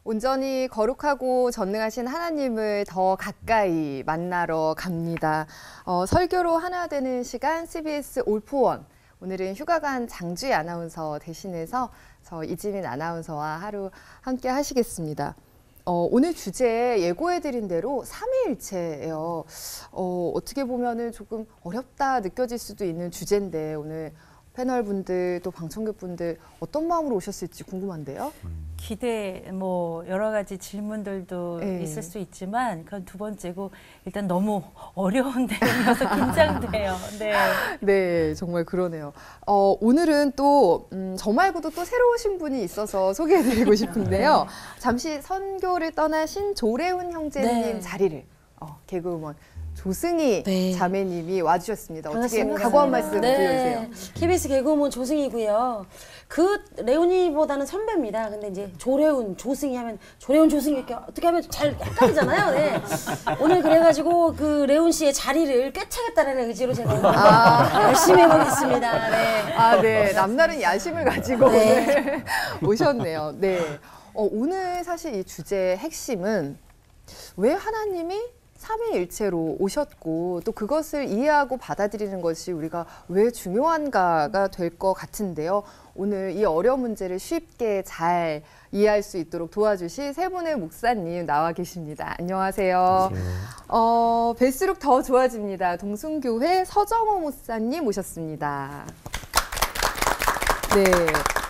온전히 거룩하고 전능하신 하나님을 더 가까이 만나러 갑니다. 설교로 하나 되는 시간 CBS 올포원. 오늘은 휴가 간 장주희 아나운서 대신해서 저 이지민 아나운서와 하루 함께 하시겠습니다. 오늘 주제 예고해드린 대로 삼위일체예요. 어떻게 보면은 조금 어렵다 느껴질 수도 있는 주제인데 오늘 패널분들 또 방청객분들 어떤 마음으로 오셨을지 궁금한데요. 기대 여러 가지 질문들도 있을 수 있지만 그건 두 번째고 일단 너무 어려운 내용이어서 긴장돼요. 네. 네, 정말 그러네요. 오늘은 또 저 말고도 또 새로우신 분이 있어서 소개해드리고 싶은데요. 잠시 선교를 떠나신 조래훈 형제님 자리를 개그우먼 조승희 자매님이 와주셨습니다. 반갑습니다. 어떻게 각오 한 말씀 드려주세요. KBS 개그우먼 조승희고요. 그 레오니보다는 선배입니다. 근데 이제 조래훈, 조승희 하면 조래훈, 조승희 이렇게 어떻게 하면 잘 헷갈리잖아요. 네. 오늘 그래가지고 그 레온 씨의 자리를 꿰차겠다는 의지로 제가 열심히 해보겠습니다. 네. 네. 남다른 야심을 가지고 오늘 오셨네요. 네. 오늘 사실 이 주제의 핵심은 왜 하나님이 삼위일체로 오셨고 또 그것을 이해하고 받아들이는 것이 우리가 왜 중요한가가 될 것 같은데요. 오늘 이 어려운 문제를 쉽게 잘 이해할 수 있도록 도와주실 세 분의 목사님 나와 계십니다. 안녕하세요. 뵐수록 더 좋아집니다. 동순교회 서정호 목사님 모셨습니다. 네.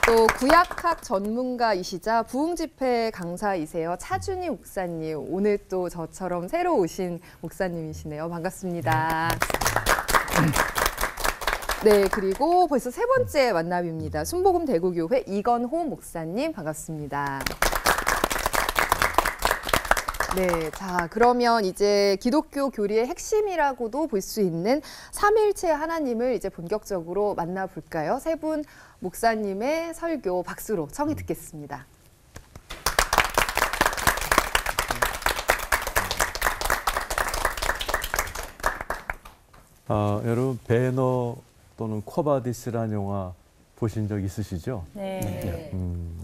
또 구약학 전문가이시자 부흥집회 강사이세요. 차준희 목사님. 오늘 또 저처럼 새로 오신 목사님이시네요. 반갑습니다. 네, 그리고 벌써 세 번째 만남입니다. 순복음 대구교회 이건호 목사님 반갑습니다. 네, 자 그러면 이제 기독교 교리의 핵심이라고도 볼 수 있는 삼위일체 하나님을 이제 본격적으로 만나볼까요? 세 분 목사님의 설교 박수로 청해 듣겠습니다. 여러분 배너 또는 쿼바디스라는 영화 보신 적 있으시죠? 네.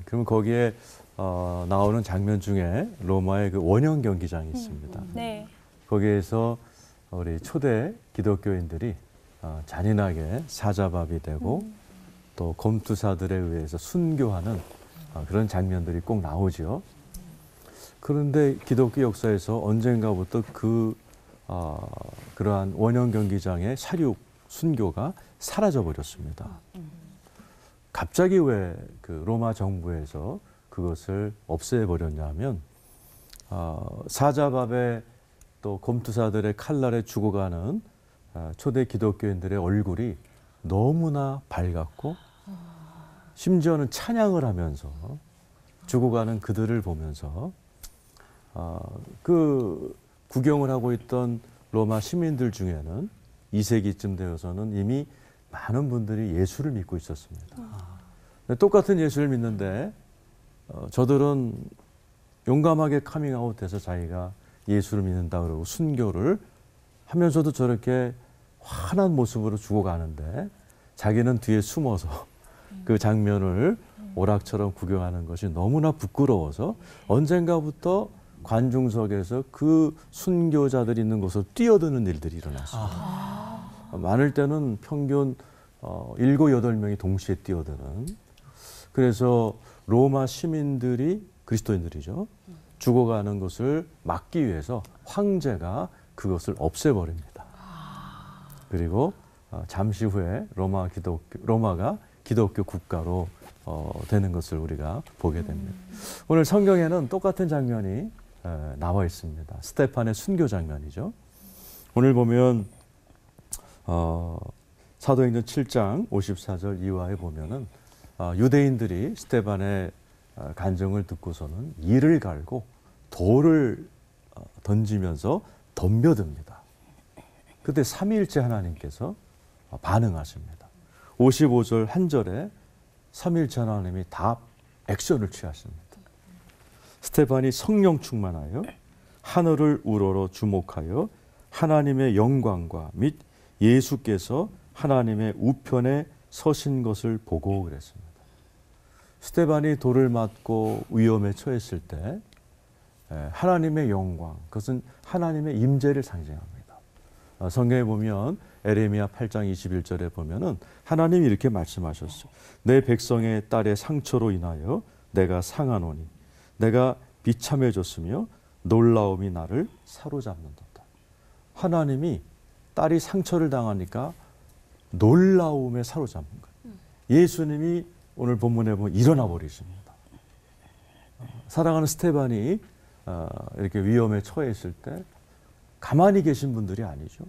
그러면 거기에 나오는 장면 중에 로마의 그 원형 경기장이 있습니다. 네. 거기에서 우리 초대 기독교인들이 잔인하게 사자밥이 되고 또 검투사들에 의해서 순교하는 그런 장면들이 꼭 나오죠. 그런데 기독교 역사에서 언젠가부터 그러한 원형 경기장의 사륙 순교가 사라져 버렸습니다. 갑자기 왜 그 로마 정부에서 그것을 없애버렸냐면 사자밥에 또 검투사들의 칼날에 죽어가는 초대 기독교인들의 얼굴이 너무나 밝았고 심지어는 찬양을 하면서 죽어가는 그들을 보면서 그 구경을 하고 있던 로마 시민들 중에는 2세기쯤 되어서는 이미 많은 분들이 예수를 믿고 있었습니다. 똑같은 예수를 믿는데 저들은 용감하게 카밍아웃해서 자기가 예수를 믿는다 그러고 순교를 하면서도 저렇게 환한 모습으로 죽어가는데 자기는 뒤에 숨어서 그 장면을 오락처럼 구경하는 것이 너무나 부끄러워서 언젠가부터 관중석에서 그 순교자들이 있는 곳으로 뛰어드는 일들이 일어났습니다. 많을 때는 평균 7, 8명이 동시에 뛰어드는. 그래서 로마 시민들이 그리스도인들이죠. 죽어가는 것을 막기 위해서 황제가 그것을 없애버립니다. 그리고 잠시 후에 로마가 기독교 국가로 되는 것을 우리가 보게 됩니다. 오늘 성경에는 똑같은 장면이 나와 있습니다. 스데판의 순교 장면이죠. 오늘 보면 사도행전 7장 54절 이하에 보면은 유대인들이 스데반의 간증을 듣고서는 이를 갈고 돌을 던지면서 덤벼듭니다. 그때 삼위일체 하나님께서 반응하십니다. 55절 한 절에 삼위일체 하나님이 답 액션을 취하십니다. 스데반이 성령 충만하여 하늘을 우러러 주목하여 하나님의 영광과 및 예수께서 하나님의 우편에 서신 것을 보고 그랬습니다. 스데반이 돌을 맞고 위험에 처했을 때 하나님의 영광, 그것은 하나님의 임재를 상징합니다. 성경에 보면 에레미야 8장 21절에 보면은 하나님이 이렇게 말씀하셨어요. 내 백성의 딸의 상처로 인하여 내가 상하노니 내가 비참해졌으며 놀라움이 나를 사로잡는도다. 하나님이 딸이 상처를 당하니까 놀라움에 사로잡는 거예요. 예수님이 오늘 본문에 보면 일어나 버리십니다. 사랑하는 스데반이 이렇게 위험에 처했을 때 가만히 계신 분들이 아니죠.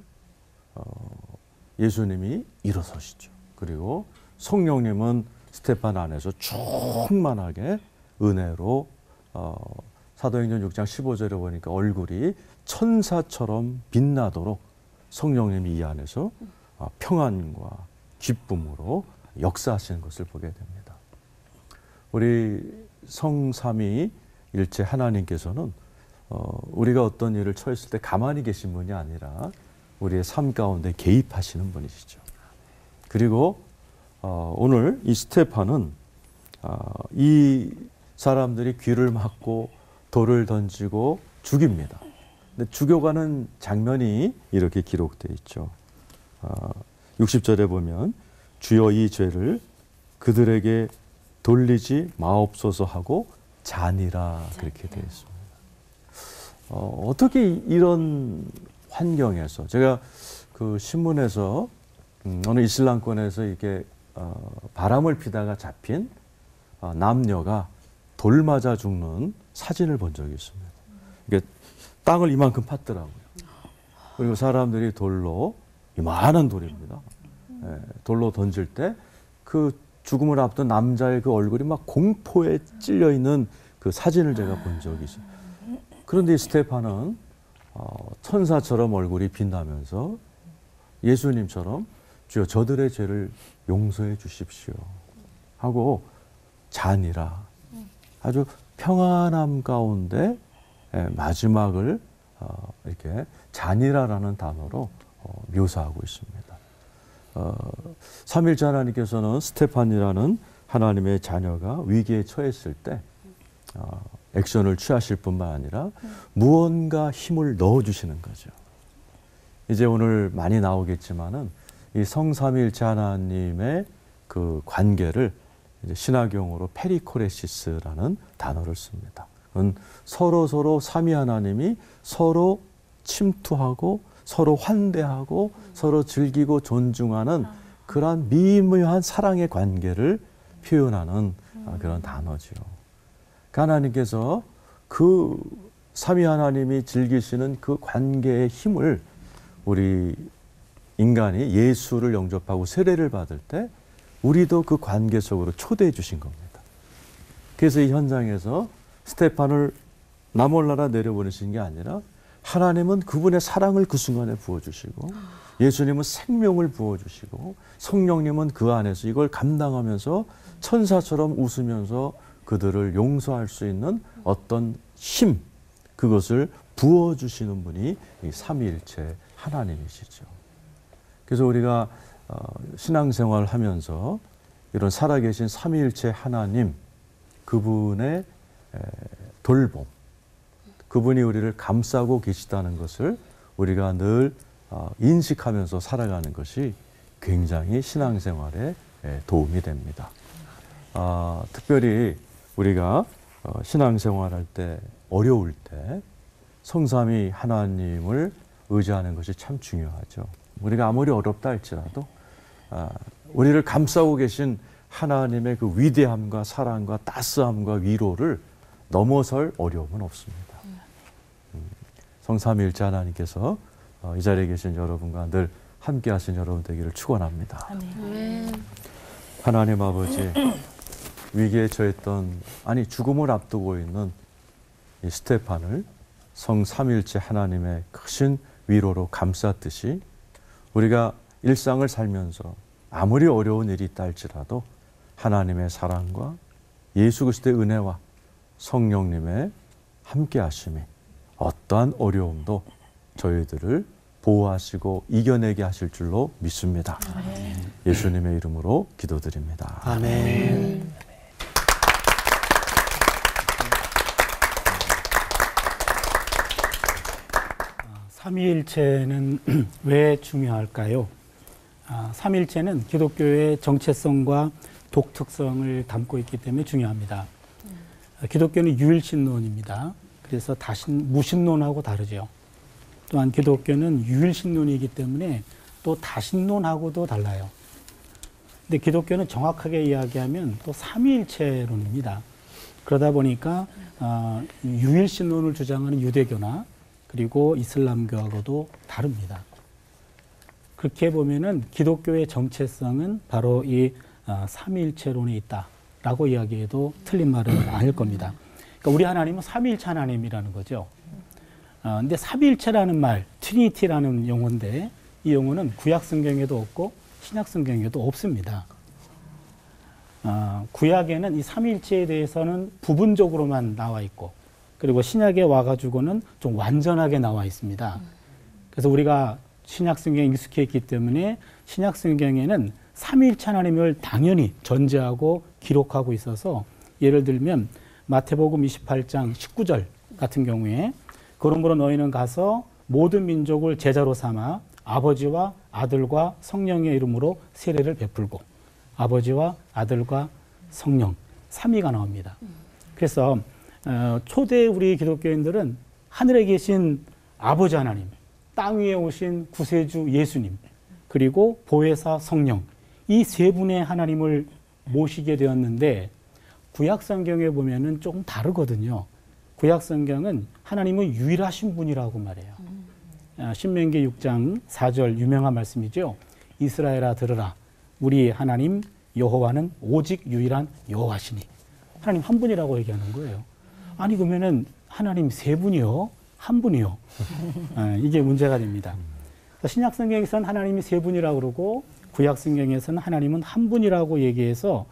예수님이 일어서시죠. 그리고 성령님은 스데반 안에서 충만하게 은혜로 사도행전 6장 15절에 보니까 얼굴이 천사처럼 빛나도록 성령님이 이 안에서 평안과 기쁨으로 역사하시는 것을 보게 됩니다. 우리 성삼위일체 하나님께서는 우리가 어떤 일을 처했을 때 가만히 계신 분이 아니라 우리의 삶 가운데 개입하시는 분이시죠. 그리고 오늘 이 스데반은 이 사람들이 귀를 막고 돌을 던지고 죽입니다. 근데 죽여가는 장면이 이렇게 기록되어 있죠. 60절에 보면 주여 이 죄를 그들에게 돌리지 마옵소서 하고 자니라 그렇게 되어 있습니다. 어떻게 이런 환경에서 제가 그 신문에서 어느 이슬람권에서 이렇게 바람을 피다가 잡힌 남녀가 돌 맞아 죽는 사진을 본 적이 있습니다. 이게 땅을 이만큼 팠더라고요. 그리고 사람들이 돌로 이만한 돌입니다. 돌로 던질 때 그 죽음을 앞둔 남자의 그 얼굴이 막 공포에 찔려 있는 그 사진을 제가 본 적이 있어요. 그런데 이 스데반은 천사처럼 얼굴이 빛나면서 예수님처럼 주여 저들의 죄를 용서해 주십시오 하고 자니라 아주 평안함 가운데 마지막을 이렇게 자니라라는 단어로 묘사하고 있습니다. 삼일째 하나님께서는 스데반이라는 하나님의 자녀가 위기에 처했을 때 액션을 취하실 뿐만 아니라 무언가 힘을 넣어주시는 거죠. 이제 오늘 많이 나오겠지만은 이 성삼일체 하나님의 그 관계를 이제 신학용어로 페리코레시스라는 단어를 씁니다. 그건 서로 삼위 하나님이 서로 침투하고 서로 환대하고 서로 즐기고 존중하는 그러한 미묘한 사랑의 관계를 표현하는 그런 단어죠. 하나님께서 그 삼위 하나님이 즐기시는 그 관계의 힘을 우리 인간이 예수를 영접하고 세례를 받을 때 우리도 그 관계 속으로 초대해 주신 겁니다. 그래서 이 현장에서 스데반을 나몰라라 내려보내신 게 아니라 하나님은 그분의 사랑을 그 순간에 부어주시고 예수님은 생명을 부어주시고 성령님은 그 안에서 이걸 감당하면서 천사처럼 웃으면서 그들을 용서할 수 있는 어떤 힘, 그것을 부어주시는 분이 이 삼위일체 하나님이시죠. 그래서 우리가 신앙생활을 하면서 이런 살아계신 삼위일체 하나님, 그분의 돌봄, 그분이 우리를 감싸고 계시다는 것을 우리가 늘 인식하면서 살아가는 것이 굉장히 신앙생활에 도움이 됩니다. 특별히 우리가 신앙생활할 때 어려울 때 성삼위 하나님을 의지하는 것이 참 중요하죠. 우리가 아무리 어렵다 할지라도 우리를 감싸고 계신 하나님의 그 위대함과 사랑과 따스함과 위로를 넘어설 어려움은 없습니다. 성삼위일체 하나님께서 이 자리에 계신 여러분과 늘 함께 하신 여러분 되기를 축원합니다. 하나님 아버지, 위기에 처했던 죽음을 앞두고 있는 이 스데반을 성삼위일체 하나님의 크신 위로로 감쌌듯이 우리가 일상을 살면서 아무리 어려운 일이 있다 할지라도 하나님의 사랑과 예수 그리스도의 은혜와 성령님의 함께 하심이 어떠한 어려움도 저희들을 보호하시고 이겨내게 하실 줄로 믿습니다. 예수님의 이름으로 기도드립니다. 아멘. 삼위일체는 왜 중요할까요? 삼위일체는 기독교의 정체성과 독특성을 담고 있기 때문에 중요합니다. 기독교는 유일신론입니다. 그래서 무신론하고 다르죠. 또한 기독교는 유일신론이기 때문에 또 다신론하고도 달라요. 근데 기독교는 정확하게 이야기하면 또 삼위일체론입니다. 그러다 보니까 유일신론을 주장하는 유대교나 그리고 이슬람교하고도 다릅니다. 그렇게 보면은 기독교의 정체성은 바로 이 삼위일체론에 있다라고 이야기해도 틀린 말은 아닐 겁니다. 그러니까 우리 하나님은 삼위일체 하나님이라는 거죠. 근데 삼위일체라는 말, 트리니티라는 용어인데 이 용어는 구약 성경에도 없고 신약 성경에도 없습니다. 구약에는 이 삼위일체에 대해서는 부분적으로만 나와 있고 그리고 신약에 와가지고는 좀 완전하게 나와 있습니다. 그래서 우리가 신약 성경에 익숙해 있기 때문에 신약 성경에는 삼위일체 하나님을 당연히 전제하고 기록하고 있어서 예를 들면 마태복음 28장 19절 같은 경우에 그러므로 너희는 가서 모든 민족을 제자로 삼아 아버지와 아들과 성령의 이름으로 세례를 베풀고 아버지와 아들과 성령 삼위가 나옵니다. 그래서 초대 우리 기독교인들은 하늘에 계신 아버지 하나님, 땅 위에 오신 구세주 예수님, 그리고 보혜사 성령 이 세 분의 하나님을 모시게 되었는데 구약 성경에 보면은 조금 다르거든요. 구약 성경은 하나님은 유일하신 분이라고 말해요. 신명기 6장 4절 유명한 말씀이죠. 이스라엘아 들으라. 우리 하나님 여호와는 오직 유일한 여호와시니. 하나님 한 분이라고 얘기하는 거예요. 아니 그러면은 하나님 세 분이요? 한 분이요? 이게 문제가 됩니다. 신약 성경에서는 하나님이 세 분이라고 그러고 구약 성경에서는 하나님은 한 분이라고 얘기해서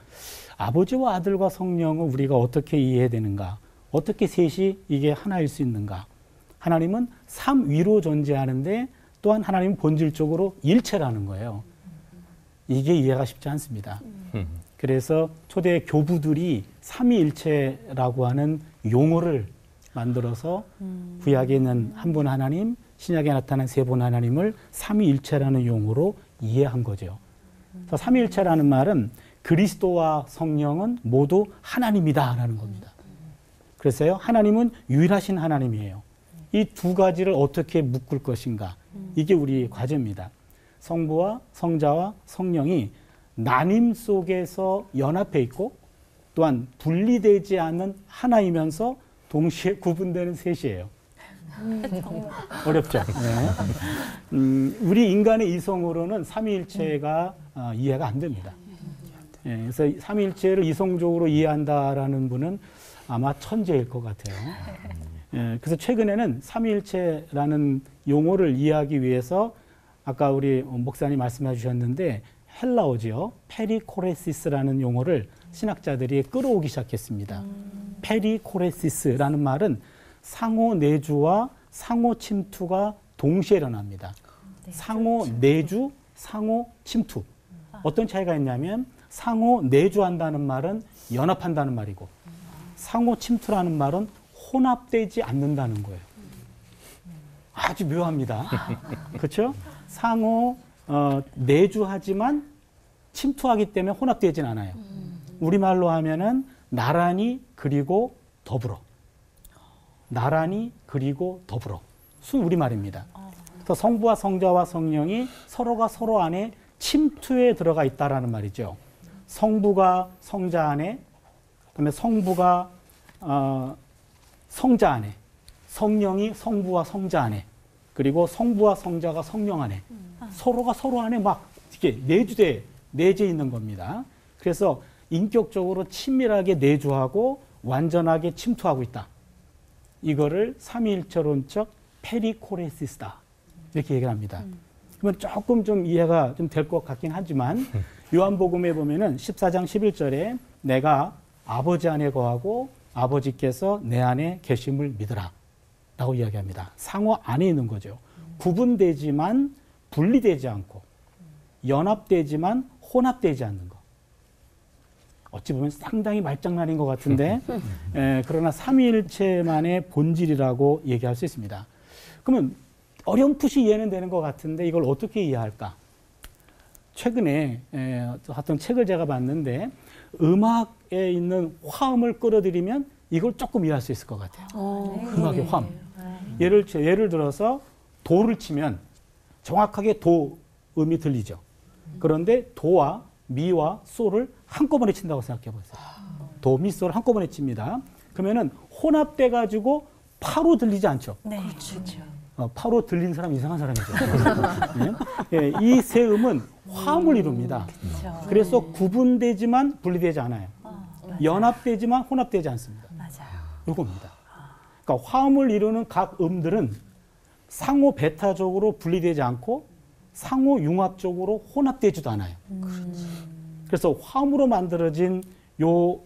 아버지와 아들과 성령을 우리가 어떻게 이해해야 되는가? 어떻게 셋이 이게 하나일 수 있는가? 하나님은 삼위로 존재하는데 또한 하나님은 본질적으로 일체라는 거예요. 이게 이해가 쉽지 않습니다. 그래서 초대 교부들이 삼위일체라고 하는 용어를 만들어서 구약에 있는 한 분 하나님, 신약에 나타난 세 분 하나님을 삼위일체라는 용어로 이해한 거죠. 그래서 삼위일체라는 말은 그리스도와 성령은 모두 하나님이다라는 겁니다. 그래서요, 하나님은 유일하신 하나님이에요. 이 두 가지를 어떻게 묶을 것인가? 이게 우리 과제입니다. 성부와 성자와 성령이 나님 속에서 연합해 있고 또한 분리되지 않는 하나이면서 동시에 구분되는 셋이에요. 어렵죠? 네. 우리 인간의 이성으로는 삼위일체가 이해가 안 됩니다. 네, 그래서 삼위일체를 이성적으로 이해한다라는 분은 아마 천재일 것 같아요. 네, 그래서 최근에는 삼위일체라는 용어를 이해하기 위해서 아까 우리 목사님 말씀해 주셨는데 헬라어지요. 페리코레시스라는 용어를 신학자들이 끌어오기 시작했습니다. 페리코레시스라는 말은 상호 내주와 상호 침투가 동시에 일어납니다. 상호 내주, 상호 침투. 어떤 차이가 있냐면 상호 내주한다는 말은 연합한다는 말이고 상호 침투라는 말은 혼합되지 않는다는 거예요. 아주 묘합니다. 그렇죠? 상호 내주하지만 침투하기 때문에 혼합되진 않아요. 우리말로 하면은 나란히 그리고 더불어. 나란히 그리고 더불어. 순 우리말입니다. 그래서 성부와 성자와 성령이 서로가 서로 안에 침투에 들어가 있다라는 말이죠. 성부가 성자 안에, 그다음에 성부가 성자 안에, 성령이 성부와 성자 안에, 그리고 성부와 성자가 성령 안에, 서로가 서로 안에 막 이렇게 내재 있는 겁니다. 그래서 인격적으로 친밀하게 내주하고 완전하게 침투하고 있다. 이거를 삼위일체론적 페리코레시스다. 이렇게 얘기를 합니다. 그러면 조금 좀 이해가 좀 될 것 같긴 하지만 요한복음에 보면은 14장 11절에 내가 아버지 안에 거하고 아버지께서 내 안에 계심을 믿으라. 라고 이야기합니다. 상호 안에 있는 거죠. 구분되지만 분리되지 않고 연합되지만 혼합되지 않는 거. 어찌 보면 상당히 말장난인 것 같은데 그러나 삼위일체만의 본질이라고 얘기할 수 있습니다. 그러면 어렴풋이 이해는 되는 것 같은데 이걸 어떻게 이해할까? 최근에 어떤 책을 제가 봤는데 음악에 있는 화음을 끌어들이면 이걸 조금 이해할 수 있을 것 같아요. 음악의 화음. 예를 들어서 도를 치면 정확하게 도 음이 들리죠. 그런데 도와 미와 솔을 한꺼번에 친다고 생각해 보세요. 도, 미, 솔 한꺼번에 칩니다. 그러면은 혼합돼 가지고 파로 들리지 않죠. 네, 그렇죠. 파로 들리는 사람 이상한 사람이죠. 네? 이 세 음은 화음을 이룹니다. 그렇죠. 그래서 구분되지만 분리되지 않아요. 연합되지만 혼합되지 않습니다. 맞아요. 이겁니다. 그러니까 화음을 이루는 각 음들은 상호 베타적으로 분리되지 않고 상호 융합적으로 혼합되지도 않아요. 그래서 화음으로 만들어진 요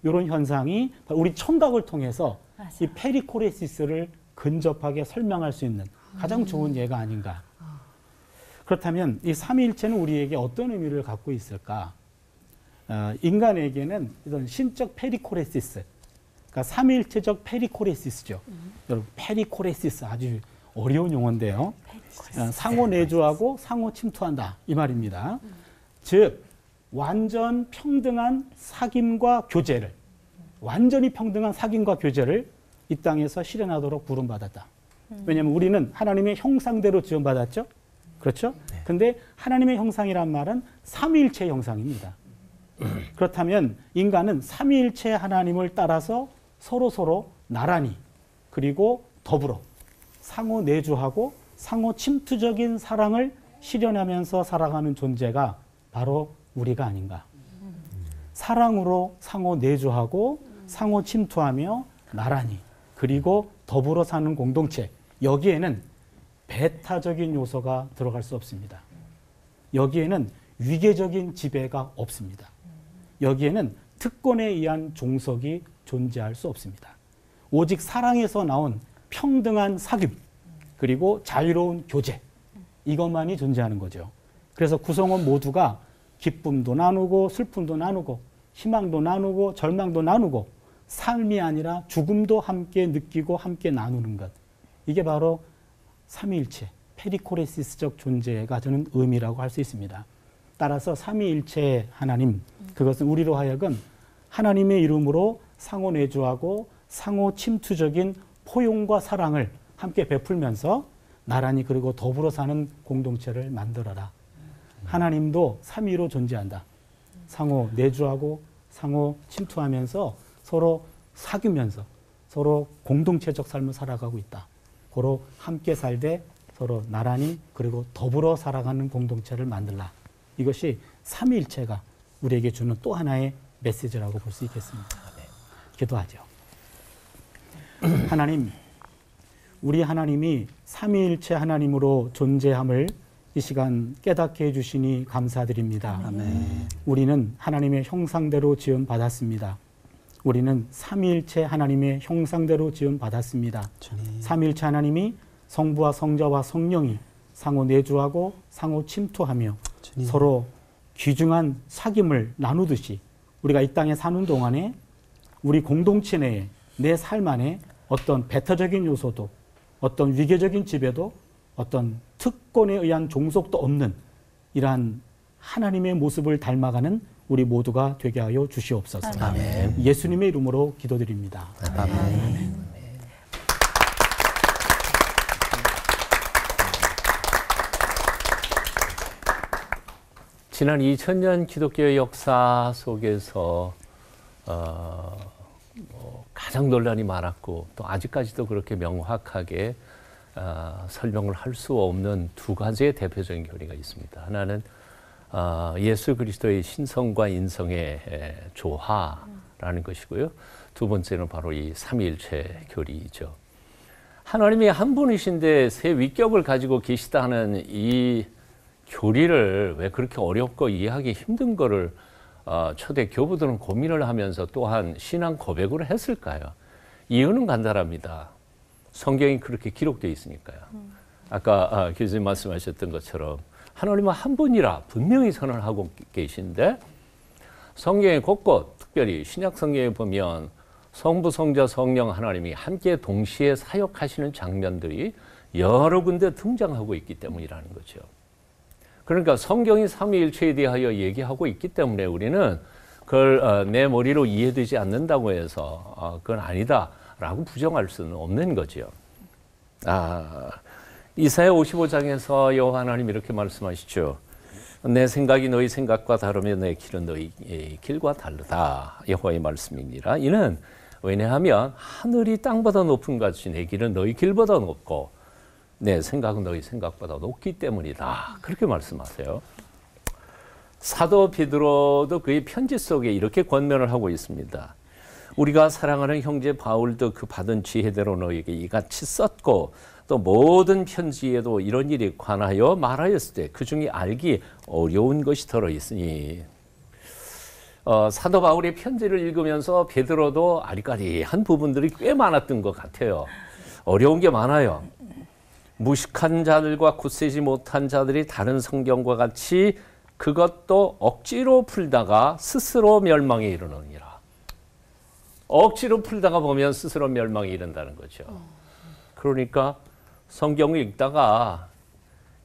요런 현상이 우리 청각을 통해서 맞아요. 이 페리코레시스를 근접하게 설명할 수 있는 가장 좋은 예가 아닌가. 그렇다면 이 삼위일체는 우리에게 어떤 의미를 갖고 있을까? 인간에게는 이런 신적 페리코레시스, 그러니까 삼위일체적 페리코레시스죠. 여러분, 페리코레시스 아주 어려운 용어인데요. 상호 내주하고 상호 침투한다 이 말입니다. 즉 완전 평등한 사귐과 교제를, 완전히 평등한 사귐과 교제를 이 땅에서 실현하도록 부름받았다. 왜냐하면 우리는 하나님의 형상대로 지원받았죠. 그렇죠? 근데 하나님의 형상이란 말은 삼위일체 형상입니다. 그렇다면 인간은 삼위일체 하나님을 따라서 서로 나란히 그리고 더불어 상호 내주하고 상호 침투적인 사랑을 실현하면서 살아가는 존재가 바로 우리가 아닌가. 사랑으로 상호 내주하고 상호 침투하며 나란히 그리고 더불어 사는 공동체, 여기에는 배타적인 요소가 들어갈 수 없습니다. 여기에는 위계적인 지배가 없습니다. 여기에는 특권에 의한 종속이 존재할 수 없습니다. 오직 사랑에서 나온 평등한 사귐 그리고 자유로운 교제, 이것만이 존재하는 거죠. 그래서 구성원 모두가 기쁨도 나누고 슬픔도 나누고 희망도 나누고 절망도 나누고 삶이 아니라 죽음도 함께 느끼고 함께 나누는 것, 이게 바로 삼위일체 페리코레시스적 존재가 저는 의미라고 할 수 있습니다. 따라서 삼위일체 하나님, 그것은 우리로 하여금 하나님의 이름으로 상호 내주하고 상호 침투적인 포용과 사랑을 함께 베풀면서 나란히 그리고 더불어 사는 공동체를 만들어라. 하나님도 삼위로 존재한다. 상호 내주하고 상호 침투하면서 서로 사귀면서 서로 공동체적 삶을 살아가고 있다. 고로 함께 살되 서로 나란히 그리고 더불어 살아가는 공동체를 만들라. 이것이 삼위일체가 우리에게 주는 또 하나의 메시지라고 볼 수 있겠습니다. 기도하죠. 하나님, 우리 하나님이 삼위일체 하나님으로 존재함을 이 시간 깨닫게 해주시니 감사드립니다. 아멘. 우리는 하나님의 형상대로 지음받았습니다. 우리는 삼위일체 하나님의 형상대로 지음받았습니다. 주님. 삼위일체 하나님이 성부와 성자와 성령이 상호 내주하고 상호 침투하며 주님. 서로 귀중한 사귐을 나누듯이 우리가 이 땅에 사는 동안에 우리 공동체 내에 내 삶 안에 어떤 배타적인 요소도 어떤 위계적인 지배도 어떤 특권에 의한 종속도 없는 이러한 하나님의 모습을 닮아가는 우리 모두가 되게 하여 주시옵소서. 아멘. 예수님의 이름으로 기도드립니다. 아멘. 지난 2000년 기독교의 역사 속에서 가장 논란이 많았고 또 아직까지도 그렇게 명확하게 설명을 할 수 없는 두 가지의 대표적인 교리가 있습니다. 하나는 예수 그리스도의 신성과 인성의 조화라는 것이고요. 두 번째는 바로 이 삼위일체 교리이죠. 하나님이 한 분이신데 세 위격을 가지고 계시다 하는 이 교리를 왜 그렇게 어렵고 이해하기 힘든 거를 초대 교부들은 고민을 하면서 또한 신앙 고백으로 했을까요? 이유는 간단합니다. 성경이 그렇게 기록되어 있으니까요. 아까 교수님 말씀하셨던 것처럼 하나님은 한 분이라 분명히 선언하고 계신데 성경의 곳곳, 특별히 신약 성경에 보면 성부, 성자, 성령 하나님이 함께 동시에 사역하시는 장면들이 여러 군데 등장하고 있기 때문이라는 거죠. 그러니까 성경이 삼위일체에 대하여 얘기하고 있기 때문에 우리는 그걸 내 머리로 이해되지 않는다고 해서 그건 아니다라고 부정할 수는 없는 거죠. 이사야 55장에서 여호와 하나님 이렇게 말씀하시죠. 내 생각이 너희 생각과 다르며 내 길은 너희 길과 다르다. 여호와의 말씀입니다. 이는 왜냐하면 하늘이 땅보다 높은 같이 내 길은 너희 길보다 높고 내 생각은 너희 생각보다 높기 때문이다. 그렇게 말씀하세요. 사도 베드로도 그의 편지 속에 이렇게 권면을 하고 있습니다. 우리가 사랑하는 형제 바울도 그 받은 지혜대로 너희에게 이같이 썼고 또 모든 편지에도 이런 일에 관하여 말하였을 때 그 중에 알기 어려운 것이 들어있으니 사도 바울의 편지를 읽으면서 베드로도 아리까리한 부분들이 꽤 많았던 것 같아요. 어려운 게 많아요. 무식한 자들과 굳세지 못한 자들이 다른 성경과 같이 그것도 억지로 풀다가 스스로 멸망에 이르느니라. 억지로 풀다가 보면 스스로 멸망에 이른다는 거죠. 그러니까 성경을 읽다가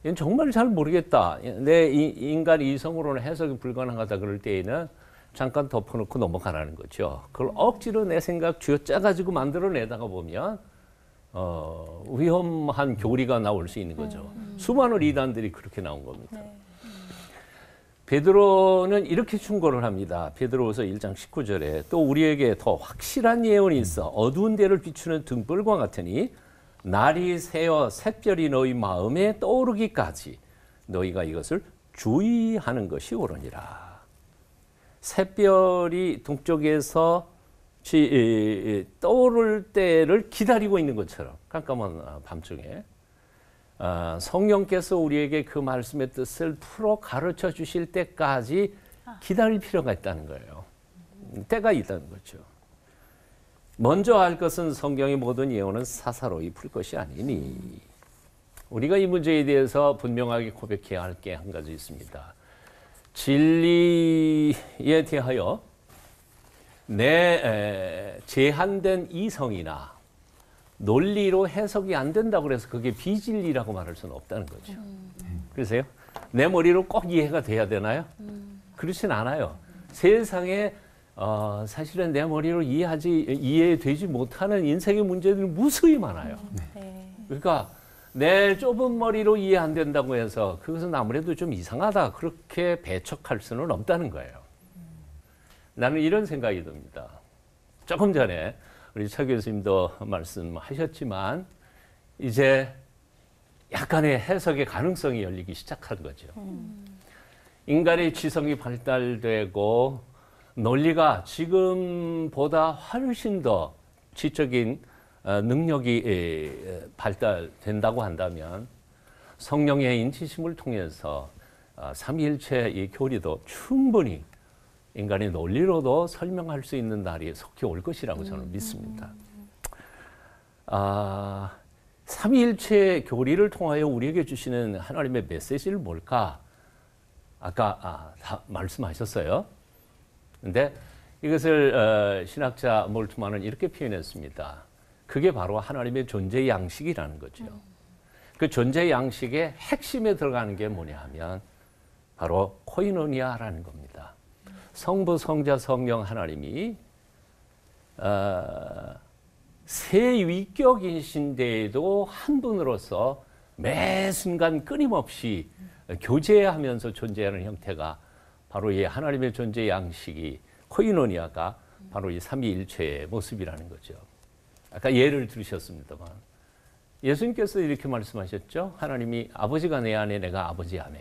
이건 정말 잘 모르겠다. 내 인간 이성으로는 해석이 불가능하다 그럴 때에는 잠깐 덮어놓고 넘어가라는 거죠. 그걸 억지로 내 생각 쥐어짜가지고 만들어내다가 보면 위험한 교리가 나올 수 있는 거죠. 수많은 이단들이 그렇게 나온 겁니다. 베드로는 이렇게 충고를 합니다. 베드로후서 1장 19절에 또 우리에게 더 확실한 예언이 있어 어두운 데를 비추는 등불과 같으니 날이 새어 샛별이 너희 마음에 떠오르기까지 너희가 이것을 주의하는 것이 옳으니라. 샛별이 동쪽에서 떠오를 때를 기다리고 있는 것처럼 깜깜한 밤중에 성령께서 우리에게 그 말씀의 뜻을 풀어 가르쳐 주실 때까지 기다릴 필요가 있다는 거예요. 때가 있다는 거죠. 먼저 알 것은 성경의 모든 예언은 사사로이 풀 것이 아니니 우리가 이 문제에 대해서 분명하게 고백해야 할 게 한 가지 있습니다. 진리에 대하여 내 제한된 이성이나 논리로 해석이 안 된다고 해서 그게 비진리라고 말할 수는 없다는 거죠. 그러세요? 내 머리로 꼭 이해가 돼야 되나요? 그렇진 않아요. 세상에 사실은 내 머리로 이해되지 못하는 인생의 문제들이 무수히 많아요. 그러니까 내 좁은 머리로 이해 안 된다고 해서 그것은 아무래도 좀 이상하다 그렇게 배척할 수는 없다는 거예요. 나는 이런 생각이 듭니다. 조금 전에 우리 차 교수님도 말씀하셨지만 이제 약간의 해석의 가능성이 열리기 시작한 거죠. 인간의 지성이 발달되고 논리가 지금보다 훨씬 더 지적인 능력이 발달된다고 한다면 성령의 인치심을 통해서 삼위일체의 교리도 충분히 인간의 논리로도 설명할 수 있는 날이 속히 올 것이라고 저는 믿습니다. 삼위일체의 교리를 통하여 우리에게 주시는 하나님의 메시지를 뭘까? 아까 다 말씀하셨어요. 근데 이것을 신학자 몰트만은 이렇게 표현했습니다. 그게 바로 하나님의 존재 양식이라는 거죠. 그 존재 양식의 핵심에 들어가는 게 뭐냐 하면 바로 코이노니아라는 겁니다. 성부, 성자, 성령 하나님이 세 위격이신데도 한 분으로서 매 순간 끊임없이 교제하면서 존재하는 형태가 바로 이 하나님의 존재 양식이 코이노니아가 바로 이 삼위일체의 모습이라는 거죠. 아까 예를 들으셨습니다만 예수님께서 이렇게 말씀하셨죠. 하나님이 아버지가 내 안에 내가 아버지 안에.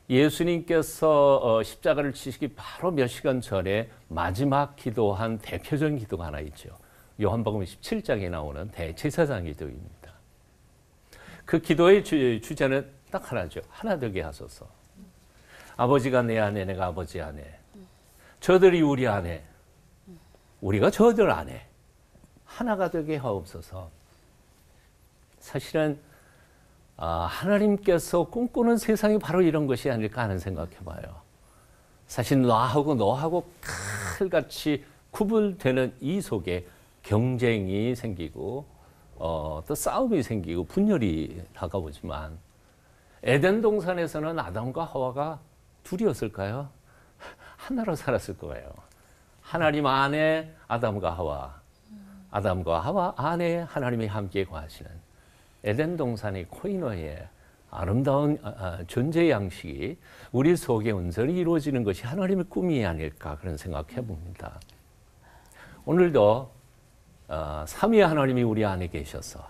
예수님께서 십자가를 지시기 바로 몇 시간 전에 마지막 기도한 대표적인 기도가 하나 있죠. 요한복음 17장에 나오는 대제사장 기도입니다. 그 기도의 주제는 딱 하나죠. 하나 되게 하소서. 아버지가 내 안에 내가 아버지 안에. 저들이 우리 안에 우리가 저들 안에 하나가 되게 하옵소서. 사실은 하나님께서 꿈꾸는 세상이 바로 이런 것이 아닐까 하는 생각해봐요. 사실 나하고 너하고 칼같이 구분되는 이 속에 경쟁이 생기고 또 싸움이 생기고 분열이 다가오지만 에덴 동산에서는 아담과 하와가 둘이었을까요? 하나로 살았을 거예요. 하나님 안에 아담과 하와, 아담과 하와 안에 하나님이 함께 거하시는 에덴 동산의 코이노의 아름다운 존재 양식이 우리 속에 온전히 이루어지는 것이 하나님의 꿈이 아닐까 그런 생각해 봅니다. 오늘도 삼위 하나님이 우리 안에 계셔서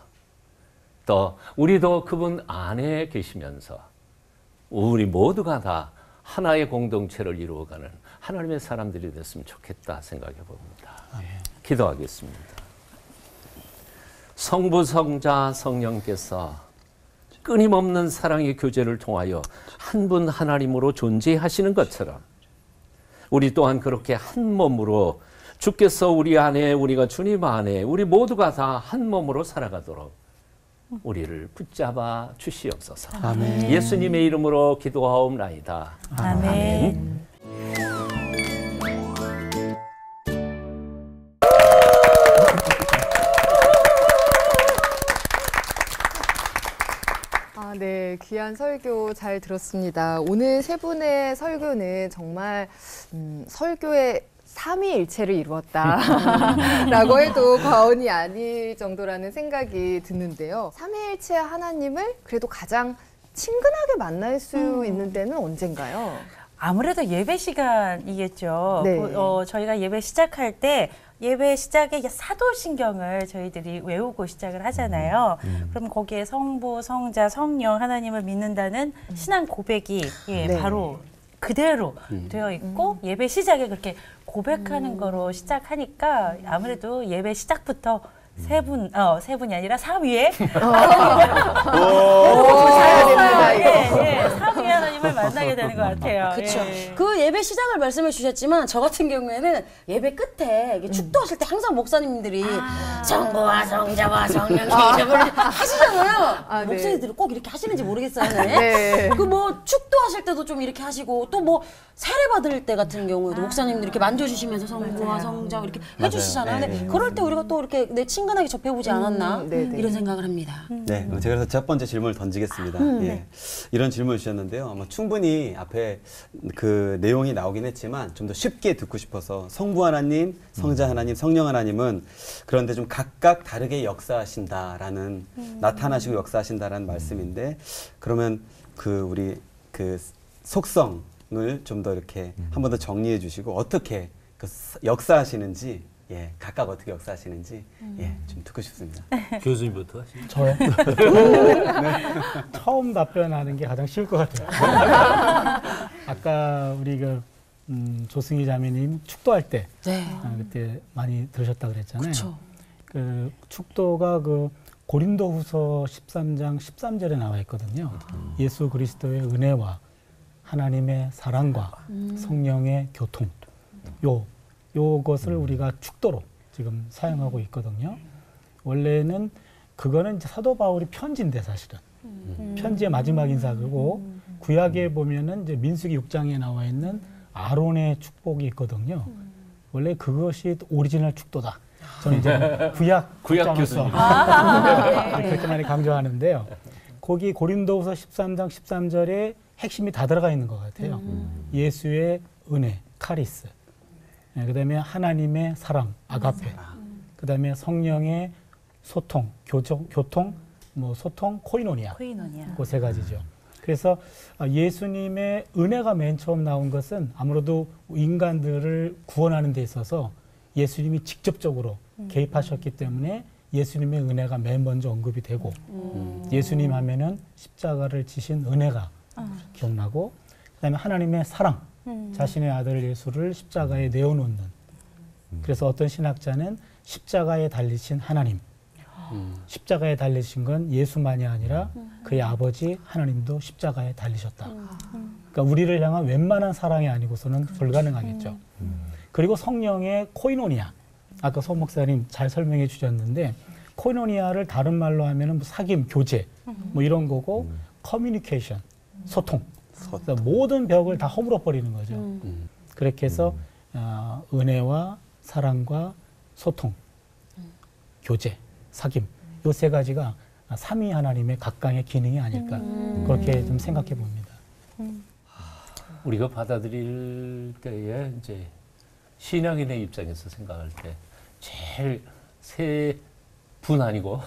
또 우리도 그분 안에 계시면서 우리 모두가 다 하나의 공동체를 이루어가는 하나님의 사람들이 됐으면 좋겠다 생각해 봅니다. 기도하겠습니다. 성부, 성자, 성령께서 끊임없는 사랑의 교제를 통하여 한 분 하나님으로 존재하시는 것처럼 우리 또한 그렇게 한 몸으로 주께서 우리 안에 우리가 주님 안에 우리 모두가 다 한 몸으로 살아가도록 우리를 붙잡아 주시옵소서. 아멘. 예수님의 이름으로 기도하옵나이다. 아멘. 네, 귀한 설교 잘 들었습니다. 오늘 세 분의 설교는 정말 설교의 삼위일체를 이루었다라고 해도 과언이 아닐 정도라는 생각이 드는데요. 삼위일체 하나님을 그래도 가장 친근하게 만날 수 있는 때는 언젠가요? 아무래도 예배 시간이겠죠. 네. 저희가 예배 시작할 때 예배 시작에 사도신경을 저희들이 외우고 시작을 하잖아요. 그럼 거기에 성부, 성자, 성령 하나님을 믿는다는 신앙 고백이 네. 바로 그대로 되어 있고 예배 시작에 그렇게 고백하는 거로 시작하니까 아무래도 예배 시작부터 세 분이 아니라 3위에 삼위 하나님을 만나게 되는 것 같아요. 그렇죠. 예. 그 예배 시작을 말씀해 주셨지만 저 같은 경우에는 예배 끝에 이게 축도하실 때 항상 목사님들이 성부와 성자와 성령의 이름을 하시잖아요. 네. 목사님들은 꼭 이렇게 하시는지 모르겠어요. 네. 그 뭐 축도하실 때도 좀 이렇게 하시고 또 뭐 세례 받을 때 같은 경우에도 목사님들이 이렇게 만져주시면서 성부와 성자 이렇게 해주시잖아요. 네. 근데 그럴 때 우리가 또 이렇게 친근하게 접해보지 않았나 네네. 이런 생각을 합니다. 네, 제가 그래서 첫 번째 질문을 던지겠습니다. 예. 이런 질문을 주셨는데요. 아마 충분히 앞에 그 내용이 나오긴 했지만 좀 더 쉽게 듣고 싶어서 성부 하나님, 성자 하나님, 성령 하나님은 그런데 좀 각각 다르게 역사하신다라는 나타나시고 역사하신다라는 말씀인데 그러면 그 우리 그 속성을 좀 더 이렇게 한 번 더 정리해 주시고 어떻게 그 역사하시는지 예, 각각 어떻게 역사하시는지 예, 좀 듣고 싶습니다. 교수님부터 하시죠. 저요? 네. 처음 답변하는 게 가장 쉬울 것 같아요. 아까 우리 조승희 자매님 축도할 때 네. 그때 많이 들으셨다 그랬잖아요. 그렇죠. 그 축도가 고린도후서 13장 13절에 나와 있거든요. 예수 그리스도의 은혜와 하나님의 사랑과 성령의 교통. 요것을 우리가 축도로 지금 사용하고 있거든요. 원래는 그거는 이제 사도 바울이 편지인데 사실은 편지의 마지막 인사고 구약에 보면은 이제 민수기 6장에 나와 있는 아론의 축복이 있거든요. 원래 그것이 오리지널 축도다. 저는 이제 구약 교수님. 그렇게 많이 강조하는데요. 거기 고린도후서 13장 13절에 핵심이 다 들어가 있는 것 같아요. 예수의 은혜, 카리스. 네, 그다음에 하나님의 사랑, 아가페. 그다음에 성령의 소통, 교통, 소통, 코이노니아. 그 세 가지죠. 그래서 예수님의 은혜가 맨 처음 나온 것은 아무래도 인간들을 구원하는 데 있어서 예수님이 직접적으로 개입하셨기 때문에 예수님의 은혜가 맨 먼저 언급이 되고 예수님 하면은 십자가를 지신 은혜가 기억나고 그다음에 하나님의 사랑. 자신의 아들 예수를 십자가에 내어놓는. 그래서 어떤 신학자는 십자가에 달리신 하나님. 십자가에 달리신 건 예수만이 아니라 그의 아버지 하나님도 십자가에 달리셨다. 그러니까 우리를 향한 웬만한 사랑이 아니고서는 불가능하겠죠. 그리고 성령의 코이노니아. 아까 서 목사님 잘 설명해 주셨는데 코이노니아를 다른 말로 하면은 사귐, 교제 이런 거고 커뮤니케이션, 소통. 모든 벽을 다 허물어 버리는 거죠. 그렇게 해서 은혜와 사랑과 소통, 교제, 사귐 요 세 가지가 삼위 하나님의 각각의 기능이 아닐까 그렇게 좀 생각해 봅니다. 우리가 받아들일 때에 이제 신앙인의 입장에서 생각할 때 제일 세 분 아니고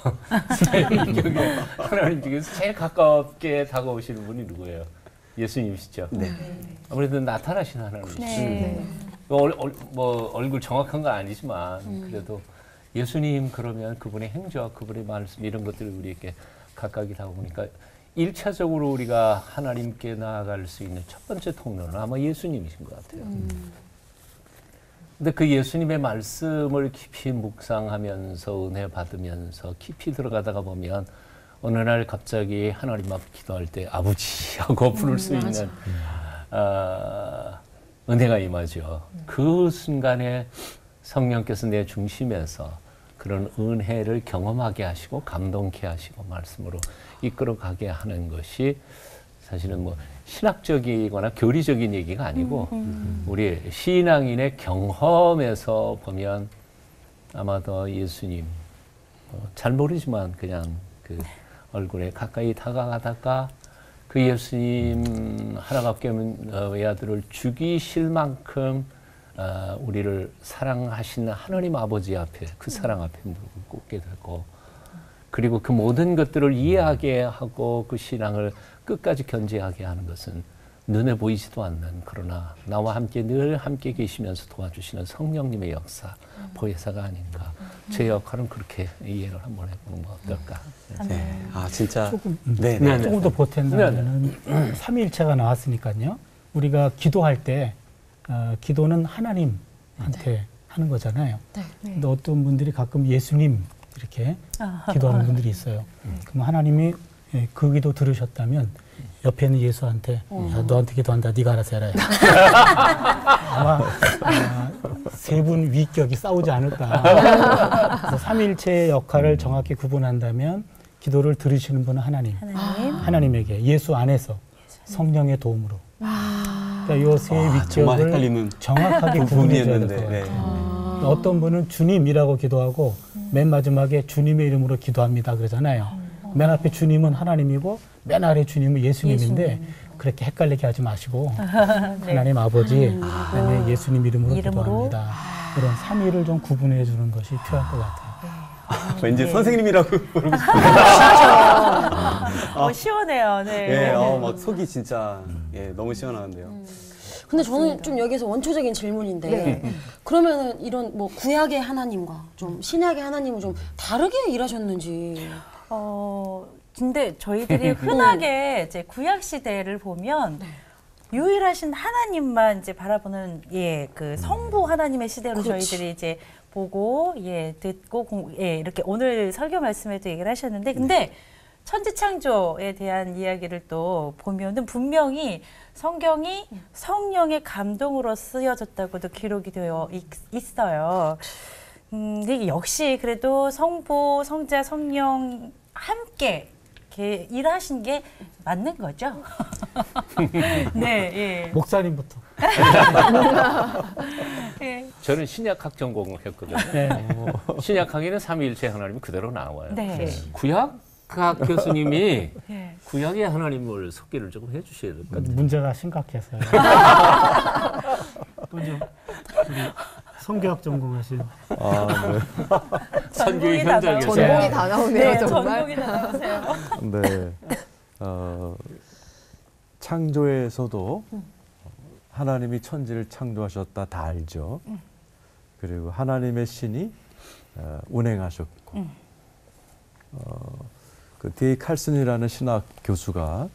세 인격에 하나님 중에서 제일 가깝게 다가오시는 분이 누구예요? 예수님이시죠. 네. 아무래도 나타나신 하나님이시죠. 네. 뭐 얼굴 정확한 건 아니지만 그래도 예수님 그러면 그분의 행적, 그분의 말씀 이런 것들을 우리에게 가까이 다가오니까 1차적으로 우리가 하나님께 나아갈 수 있는 첫 번째 통로는 아마 예수님이신 것 같아요. 근데 그 예수님의 말씀을 깊이 묵상하면서 은혜 받으면서 깊이 들어가다가 보면 어느 날 갑자기 하나님 앞 기도할 때 아버지 하고 부를 수 있는 은혜가 임하죠. 그 순간에 성령께서 내 중심에서 그런 은혜를 경험하게 하시고 감동케 하시고 말씀으로 이끌어가게 하는 것이 사실은 뭐 신학적이거나 교리적인 얘기가 아니고 우리 신앙인의 경험에서 보면 아마도 예수님 잘 모르지만 그냥 그 얼굴에 가까이 다가가다가 그 예수님 하나밖에 없는 외아들을 죽이실 만큼 우리를 사랑하시는 하나님 아버지 앞에 그 사랑 앞에 무릎을 꿇게 되고 그리고 그 모든 것들을 이해하게 하고 그 신앙을 끝까지 견제하게 하는 것은 눈에 보이지도 않는 그러나 나와 함께 늘 함께 계시면서 도와주시는 성령님의 역사, 보혜사가 아닌가. 제 역할은 그렇게 이해를 한번 해보는 거 어떨까. 네. 아 진짜 조금, 네. 조금 더 보탠다면 삼위일체가 나왔으니까요. 우리가 기도할 때 기도는 하나님한테 하는 거잖아요. 근데 어떤 분들이 가끔 예수님 이렇게 기도하는 분들이 있어요. 그럼 하나님이 그 기도 들으셨다면 옆에 있는 예수한테 야, 너한테 기도한다. 네가 알아서 해라. 아마 세 분 위격이 싸우지 않을까. 그래서 삼위일체의 역할을 정확히 구분한다면 기도를 들으시는 분은 하나님. 하나님에게 예수 안에서 성령의 도움으로. 그러니까 요 세 정말 위격을 헷갈리는 정확하게 구분해줘야 될 것 부분이었는데, 같아요. 어떤 분은 주님이라고 기도하고 맨 마지막에 주님의 이름으로 기도합니다 그러잖아요. 맨 앞에 주님은 하나님이고 맨 아래 주님은 예수님인데 그렇게 헷갈리게 하지 마시고 하나님 아버지 그다음에 예수님 이름으로 기도합니다. 이런 삼위를 좀 구분해 주는 것이 필요할 것 같아요. 왠지 선생님이라고 부르고 시원해요. 네. 예, 막 속이 진짜 너무 시원한데요. 근데 저는 좀 여기서 원초적인 질문인데 그러면은 이런 뭐 구약의 하나님과 좀 신약의 하나님은 좀 다르게 일하셨는지. 근데 저희들이 흔하게 이제 구약 시대를 보면 유일하신 하나님만 이제 바라보는 그 성부 하나님의 시대로 저희들이 이제 보고 듣고 이렇게 오늘 설교 말씀에도 얘기를 하셨는데 근데 천지창조에 대한 이야기를 또 보면은 분명히 성경이 성령의 감동으로 쓰여졌다고도 기록이 되어 있어요. 근데 역시 그래도 성부, 성자, 성령 함께 이렇게 일하신 게 맞는 거죠? 네, 예. 목사님부터. 예. 저는 신약학 전공을 했거든요. 신약학에는 삼위일체 하나님이 그대로 나와요. 네. 구약학 교수님이 구약의 하나님을 소개를 조금 해주셔야 될 것 같아요. 문제가 심각해서요. 먼저 우리 성교학 전공하신 선교의 현장에서 전공이 다 나오네요, 네, 정말. 전공이 다 나오세요. 네. 창조에서도 하나님이 천지를 창조하셨다 다 알죠. 그리고 하나님의 신이 운행하셨고 그 D.A. 칼슨이라는 신학 교수가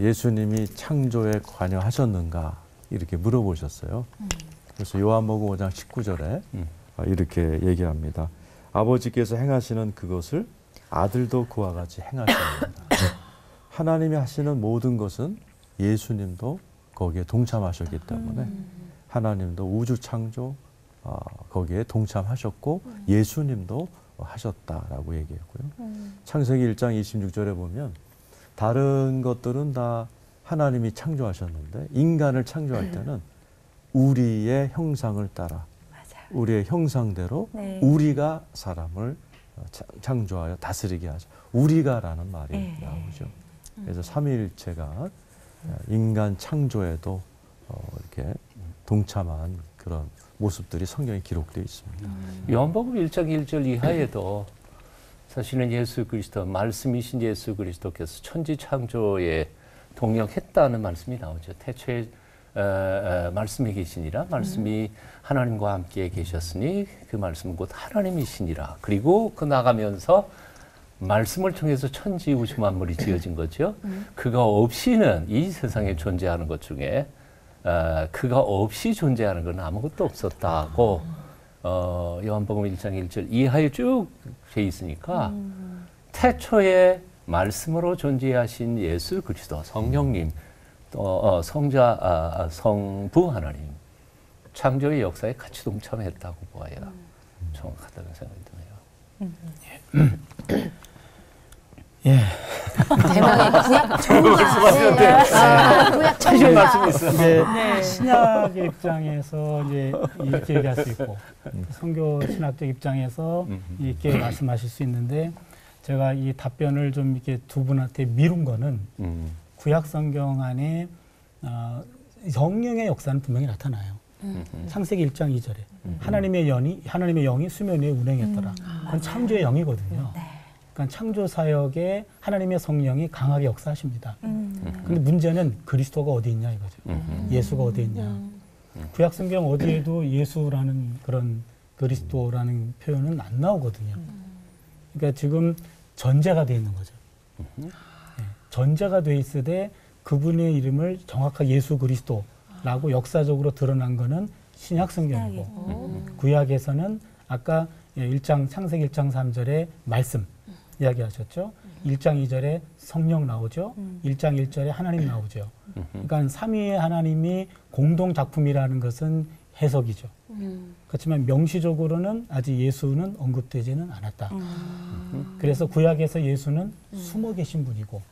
예수님이 창조에 관여하셨는가 이렇게 물어보셨어요. 그래서 요한복음 5장 19절에 이렇게 얘기합니다. 아버지께서 행하시는 그것을 아들도 그와 같이 행하십니다. 하나님이 하시는 모든 것은 예수님도 거기에 동참하셨기 때문에 하나님도 우주 창조 거기에 동참하셨고 예수님도 하셨다라고 얘기했고요. 창세기 1장 26절에 보면 다른 것들은 다 하나님이 창조하셨는데 인간을 창조할 때는 우리의 형상을 따라 우리의 형상대로 우리가 사람을 창조하여 다스리게 하죠. 우리가라는 말이 나오죠. 그래서 삼위일체가 인간 창조에도 이렇게 동참한 그런 모습들이 성경에 기록되어 있습니다. 요한복음 1장 1절 이하에도 사실은 예수 그리스도, 말씀이신 예수 그리스도께서 천지 창조에 동역했다는 말씀이 나오죠. 태초에 말씀이 계시니라, 말씀이 하나님과 함께 계셨으니 그 말씀은 곧 하나님이시니라. 그리고 그 나가면서 말씀을 통해서 천지 우주 만물이 지어진 거죠. 그가 없이는 이 세상에 존재하는 것 중에 그가 없이 존재하는 건 아무것도 없었다고 요한복음 1장 1절 이하에 쭉 돼 있으니까 태초에 말씀으로 존재하신 예수 그리스도, 성령님, 또 성자, 성부 하나님 창조의 역사에 같이 동참했다고 보아야 정확하다는 생각이 드네요. 예. 대박의 구약 전문가. 구약 사실 전문가. 말씀이 있어요. 이제 신약의 입장에서 이제 이렇게 얘기할 수 있고 선교 신학적 입장에서 이렇게 말씀하실 수 있는데 제가 이 답변을 좀 이렇게 두 분한테 미룬 거는 구약 성경 안에 성령의 역사는 분명히 나타나요. 창세기 1장 2절에 하나님의 영이 수면 위에 운행했더라. 그건 창조의 영이거든요. 그러니까 창조 사역에 하나님의 성령이 강하게 역사하십니다. 근데 문제는 그리스도가 어디 있냐 이거죠. 예수가 어디 있냐. 구약 성경 어디에도 예수라는 그런 그리스도라는 표현은 안 나오거든요. 그러니까 지금 전제가 돼 있는 거죠. 네. 전제가 돼 있으되 그분의 이름을 정확하게 예수 그리스도라고 역사적으로 드러난 거는 신약 성경이고 구약에서는 아까 창세기 1장 3절에 말씀 이야기하셨죠. 1장 2절에 성령 나오죠. 1장 1절에 하나님 나오죠. 그러니까 삼위의 하나님이 공동 작품이라는 것은 해석이죠. 그렇지만 명시적으로는 아직 예수는 언급되지는 않았다. 그래서 구약에서 예수는 숨어 계신 분이고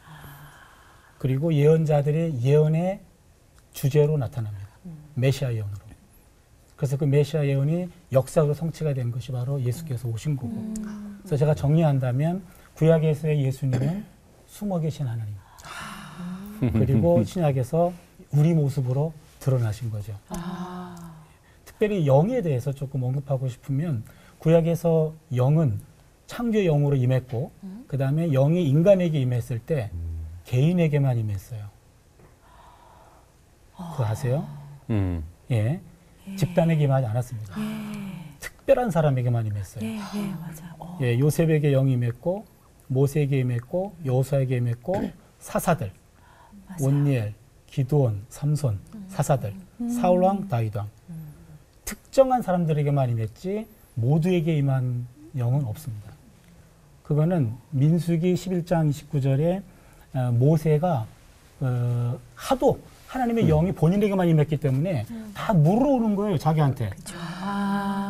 그리고 예언자들의 예언의 주제로 나타납니다. 메시아 예언으로. 그래서 그 메시아 예언이 역사로 성취가 된 것이 바로 예수께서 오신 거고. 그래서 제가 정리한다면 구약에서의 예수님은 숨어 계신 하나님. 그리고 신약에서 우리 모습으로 드러나신 거죠. 특별히 영에 대해서 조금 언급하고 싶으면 구약에서 영은 창조의 영으로 임했고 그 다음에 영이 인간에게 임했을 때 개인에게만 임했어요. 그거 아세요? 예. 집단에게 임하지 않았습니다. 특별한 사람에게만 임했어요. 맞아. 예, 요셉에게 영이 임했고 모세에게 임했고 여호수아에게 임했고 사사들, 온니엘, 기드온, 삼손, 사사들, 사울왕, 다윗왕 특정한 사람들에게만 임했지 모두에게 임한 영은 없습니다. 그거는 민수기 11장 29절에 모세가 하도 하나님의 영이 본인에게만 임했기 때문에 다 물어오는 거예요, 자기한테.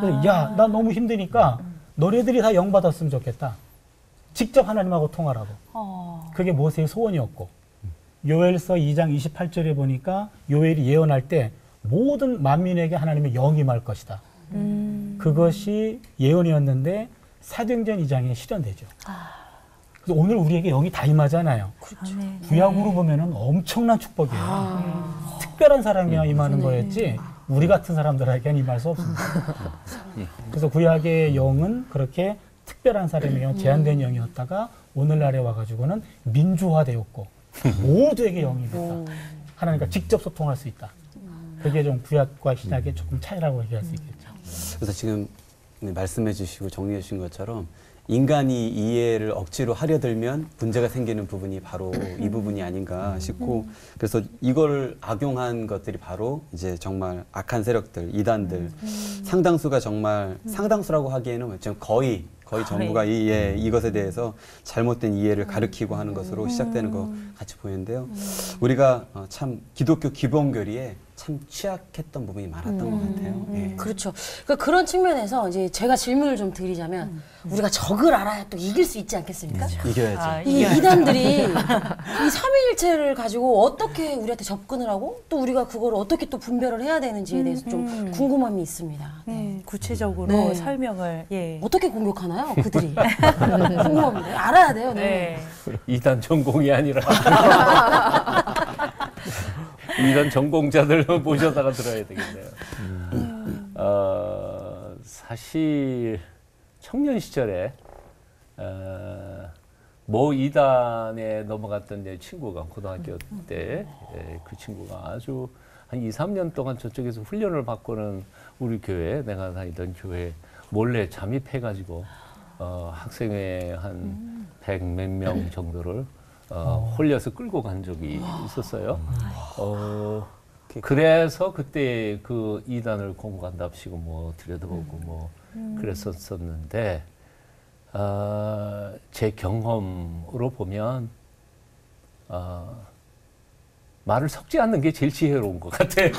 그래서 야, 나 너무 힘드니까 너네들이 다 영 받았으면 좋겠다. 직접 하나님하고 통하라고. 그게 모세의 소원이었고 요엘서 2장 28절에 보니까 요엘이 예언할 때 모든 만민에게 하나님의 영이 임할 것이다. 그것이 예언이었는데 사도행전 2장에 실현되죠. 그래서 오늘 우리에게 영이 다 임하잖아요. 구약으로 보면은 엄청난 축복이에요. 특별한 사람이 임하는 거였지 우리 같은 사람들에게는 임할 수 없습니다. 그래서 구약의 영은 그렇게 특별한 사람의 영, 제한된 영이었다가 오늘날에 와가지고는 민주화되었고 모두에게 영이 됐다. 하나님과 직접 소통할 수 있다. 그게 좀 구약과 신약의 조금 차이라고 얘기할 수 있겠죠. 그래서 지금 말씀해 주시고 정리해 주신 것처럼 인간이 이해를 억지로 하려 들면 문제가 생기는 부분이 바로 이 부분이 아닌가 싶고 그래서 이걸 악용한 것들이 바로 이제 정말 악한 세력들, 이단들 상당수가 정말 상당수라고 하기에는 거의 전부가 이것에 대해서 잘못된 이해를 가르치고 하는 것으로 시작되는 것 같이 보이는데요. 우리가 참 기독교 기본교리에 참 취약했던 부분이 많았던 것 같아요. 예. 그렇죠. 그러니까 그런 측면에서 이제 제가 질문을 좀 드리자면 우리가 적을 알아야 또 이길 수 있지 않겠습니까? 이겨야죠. 이 이단들이 이 삼위일체를 가지고 어떻게 우리한테 접근을 하고 또 우리가 그걸 어떻게 또 분별을 해야 되는지에 대해서 좀 궁금함이 있습니다. 구체적으로 네. 설명을 예. 어떻게 공격하나요, 그들이? 궁금합니다. 알아야 돼요. 네. 네. 이단 전공이 아니라 이단 전공자들 모셔다가 들어야 되겠네요. 사실 청년 시절에 모 이단에 넘어갔던 내 친구가 고등학교 때 그 친구가 아주 한 2, 3년 동안 저쪽에서 훈련을 받고는 우리 교회, 내가 다니던 교회 몰래 잠입해가지고 학생회 한 100 몇 명 정도를 홀려서 끌고 간 적이 있었어요. 그래서 그때 그 이단을 공부한답시고 뭐 들여다보고 뭐 그랬었었는데 제 경험으로 보면 말을 섞지 않는 게 제일 지혜로운 것 같아요.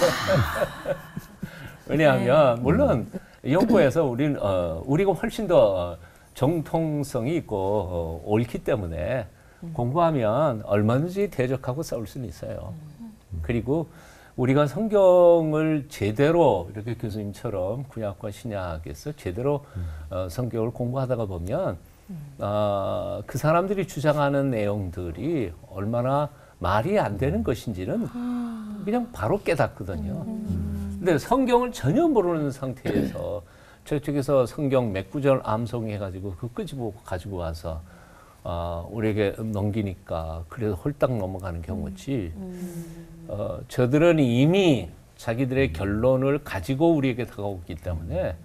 왜냐하면 물론 연구에서 우리가 훨씬 더 정통성이 있고 옳기 때문에 공부하면 얼마든지 대적하고 싸울 수는 있어요. 그리고 우리가 성경을 제대로 이렇게 교수님처럼 구약과 신약에서 제대로 성경을 공부하다가 보면 그 사람들이 주장하는 내용들이 얼마나 말이 안 되는 것인지는 그냥 바로 깨닫거든요. 근데 성경을 전혀 모르는 상태에서 저쪽에서 성경 몇 구절 암송해가지고 그 끄집어 가지고 와서 우리에게 넘기니까 그래서 홀딱 넘어가는 경우지. 저들은 이미 자기들의 결론을 가지고 우리에게 다가오기 때문에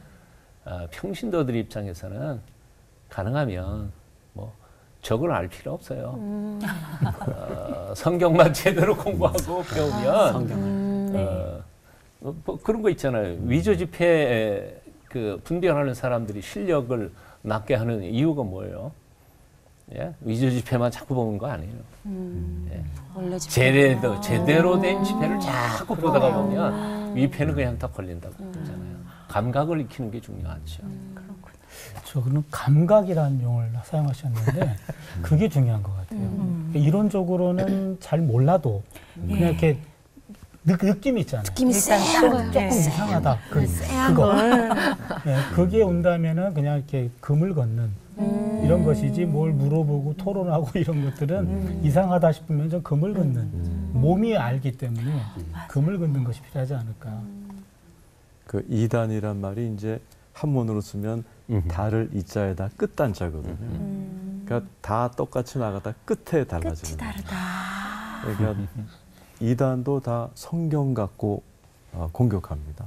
평신도들 입장에서는 가능하면 뭐 적을 알 필요 없어요. 성경만 제대로 공부하고 배우면 뭐 그런 거 있잖아요. 위조 지폐 그 분별하는 사람들이 실력을 낮게 하는 이유가 뭐예요? 예? 위조 지폐만 자꾸 보는 거 아니에요. 예. 원래 제대로 된 지폐를 자꾸 보다가 보면 위패는 그냥 다 걸린다고 그러잖아요. 감각을 익히는 게 중요하죠. 저는 감각이라는 용어를 사용하셨는데 그게 중요한 것 같아요. 이론적으로는 잘 몰라도 그냥 이렇게 느낌이 있잖아요. 느낌이 조금 이상하다. 그거. 네, 그게 온다면은 그냥 이렇게 금을 걷는 이런 것이지 뭘 물어보고 토론하고 이런 것들은 이상하다 싶으면 좀 금을 걷는 몸이 알기 때문에 금을 걷는 것이 필요하지 않을까. 그 이단이란 말이 이제 한문으로 쓰면 달을 이자에다 끝단자거든요. 그러니까 다 똑같이 나가다 끝에 달라지는 거예요. 그러니까 이단도 다 성경 갖고 공격합니다.